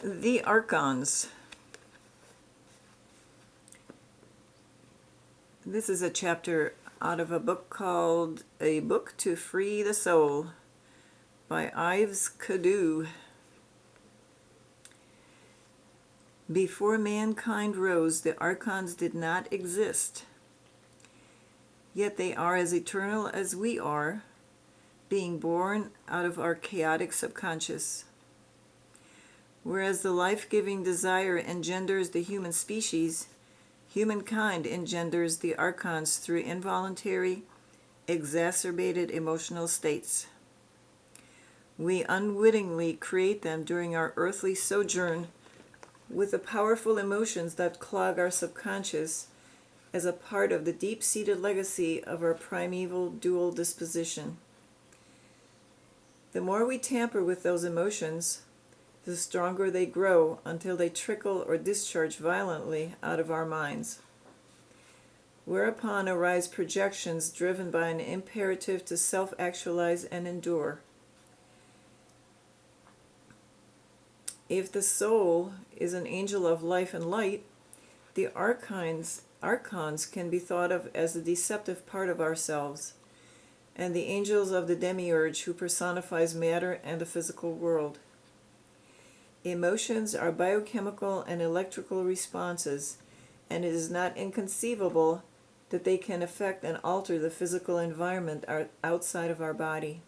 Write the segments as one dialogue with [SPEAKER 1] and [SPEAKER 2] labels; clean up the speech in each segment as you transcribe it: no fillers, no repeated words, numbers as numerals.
[SPEAKER 1] The Archons. This is a chapter out of a book called A Book to Free the Soul by Ives Cadoux. Before mankind rose, the Archons did not exist. Yet they are as eternal as we are, being born out of our chaotic subconscious. Whereas the life-giving desire engenders the human species, humankind engenders the Archons through involuntary, exacerbated emotional states. We unwittingly create them during our earthly sojourn with the powerful emotions that clog our subconscious as a part of the deep-seated legacy of our primeval dual disposition. The more we tamper with those emotions, the stronger they grow until they trickle or discharge violently out of our minds. Whereupon arise projections driven by an imperative to self-actualize and endure. If the soul is an angel of life and light, the Archons can be thought of as the deceptive part of ourselves, and the angels of the demiurge who personifies matter and the physical world. Emotions are biochemical and electrical responses, and it is not inconceivable that they can affect and alter the physical environment outside of our body.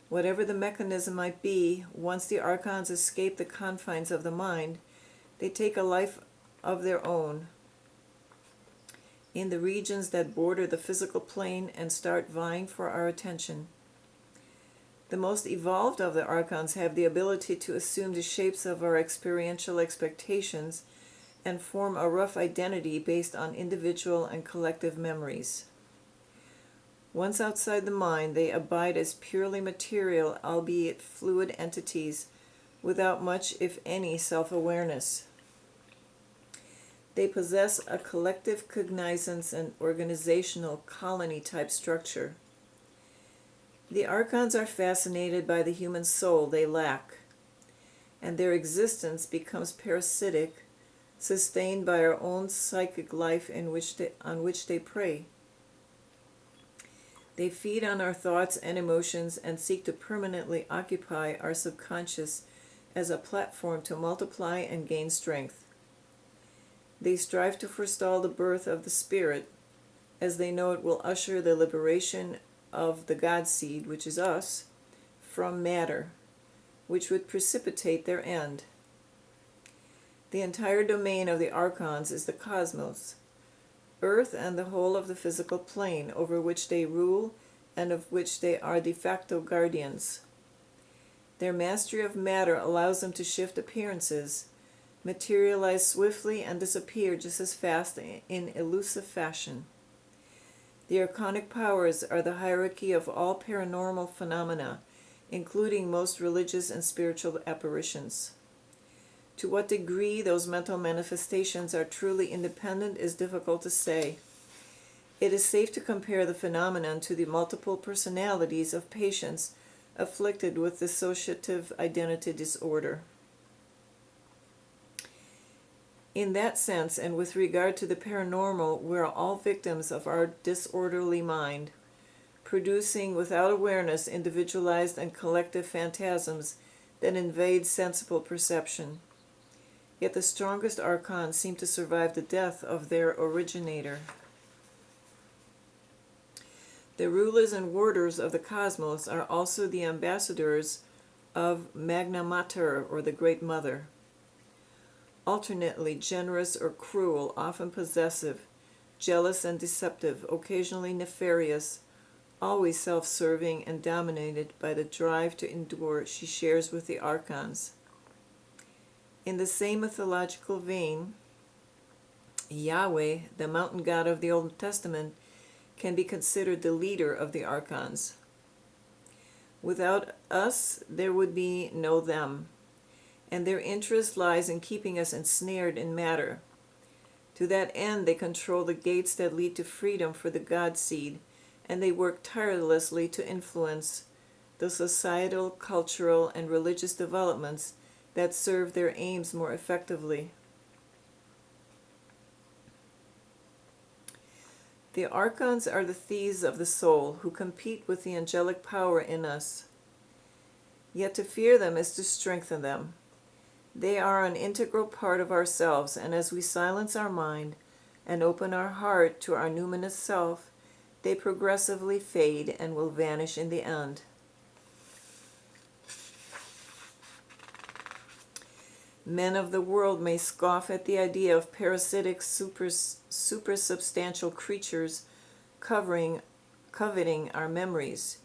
[SPEAKER 1] Whatever the mechanism might be, once the Archons escape the confines of the mind, they take a life of their own in the regions that border the physical plane and start vying for our attention. The most evolved of the Archons have the ability to assume the shapes of our experiential expectations and form a rough identity based on individual and collective memories. Once outside the mind, they abide as purely material, albeit fluid entities, without much, if any, self-awareness. They possess a collective cognizance and organizational colony-type structure. The Archons are fascinated by the human soul they lack, and their existence becomes parasitic, sustained by our own psychic life on which they prey. They feed on our thoughts and emotions and seek to permanently occupy our subconscious as a platform to multiply and gain strength. They strive to forestall the birth of the spirit, as they know it will usher the liberation of the God seed, which is us, from matter, which would precipitate their end. The entire domain of the Archons is the cosmos, Earth and the whole of the physical plane over which they rule and of which they are de facto guardians. Their mastery of matter allows them to shift appearances, materialize swiftly and disappear just as fast in elusive fashion. The archonic powers are the hierarchy of all paranormal phenomena, including most religious and spiritual apparitions. To what degree those mental manifestations are truly independent is difficult to say. It is safe to compare the phenomenon to the multiple personalities of patients afflicted with dissociative identity disorder. In that sense, and with regard to the paranormal, we are all victims of our disorderly mind, producing without awareness individualized and collective phantasms that invade sensible perception. Yet the strongest Archons seem to survive the death of their originator. The rulers and warders of the cosmos are also the ambassadors of Magna Mater, or the Great Mother. Alternately generous or cruel, often possessive, jealous and deceptive, occasionally nefarious, always self-serving and dominated by the drive to endure, she shares with the Archons. In the same mythological vein, Yahweh, the mountain god of the Old Testament, can be considered the leader of the Archons. Without us, there would be no them, and their interest lies in keeping us ensnared in matter. To that end, they control the gates that lead to freedom for the God seed, and they work tirelessly to influence the societal, cultural, and religious developments that serve their aims more effectively. The Archons are the thieves of the soul who compete with the angelic power in us. Yet to fear them is to strengthen them. They are an integral part of ourselves, and as we silence our mind and open our heart to our numinous self, they progressively fade and will vanish in the end. Men of the world may scoff at the idea of parasitic supersubstantial creatures coveting our memories.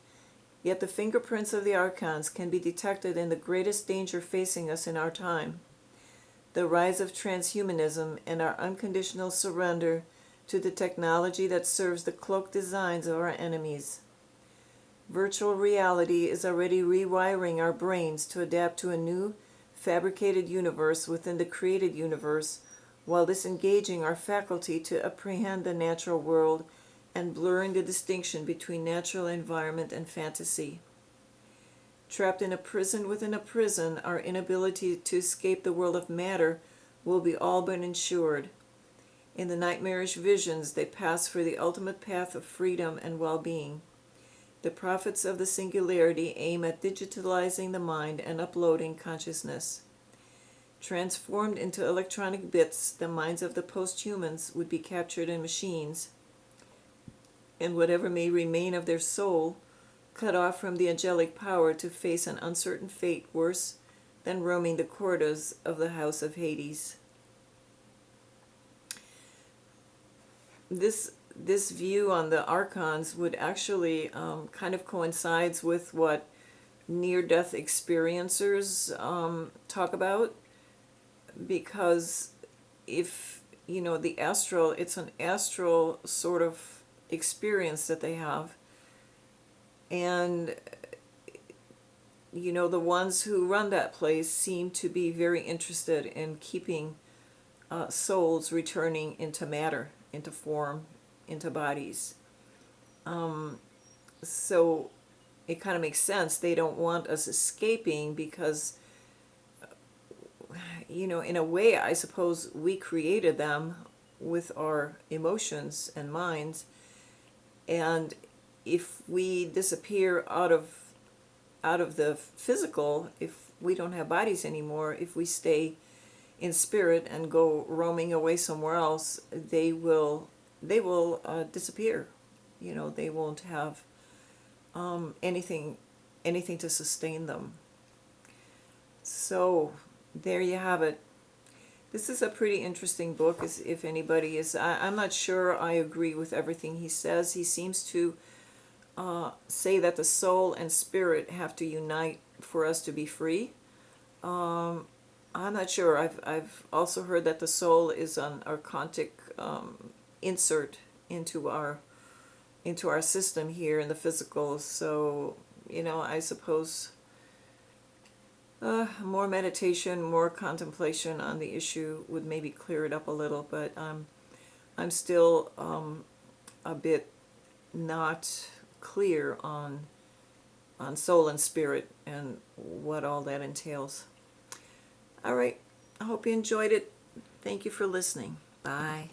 [SPEAKER 1] Yet the fingerprints of the Archons can be detected in the greatest danger facing us in our time: the rise of transhumanism and our unconditional surrender to the technology that serves the cloaked designs of our enemies. Virtual reality is already rewiring our brains to adapt to a new, fabricated universe within the created universe, while disengaging our faculty to apprehend the natural world and blurring the distinction between natural environment and fantasy. Trapped in a prison within a prison, our inability to escape the world of matter will be all but ensured. In the nightmarish visions, they pass for the ultimate path of freedom and well-being. The prophets of the singularity aim at digitalizing the mind and uploading consciousness. Transformed into electronic bits, the minds of the post-humans would be captured in machines, and whatever may remain of their soul, cut off from the angelic power to face an uncertain fate worse than roaming the corridors of the house of Hades. This view on the Archons would actually kind of coincides with what near-death experiencers talk about, because if, the astral, it's an astral sort of experience that they have, and the ones who run that place seem to be very interested in keeping souls returning into matter, into form, into bodies. So it kind of makes sense. They don't want us escaping because, in a way, I suppose we created them with our emotions and minds. And if we disappear out of the physical, if we don't have bodies anymore, if we stay in spirit and go roaming away somewhere else, they will disappear. They won't have anything to sustain them. So there you have it. This is a pretty interesting book. If anybody is, I'm not sure I agree with everything he says. He seems to say that the soul and spirit have to unite for us to be free. I'm not sure. I've also heard that the soul is an archontic insert into our system here in the physical. So I suppose more meditation, more contemplation on the issue would maybe clear it up a little. But I'm still a bit not clear on soul and spirit and what all that entails. All right, I hope you enjoyed it. Thank you for listening. Bye.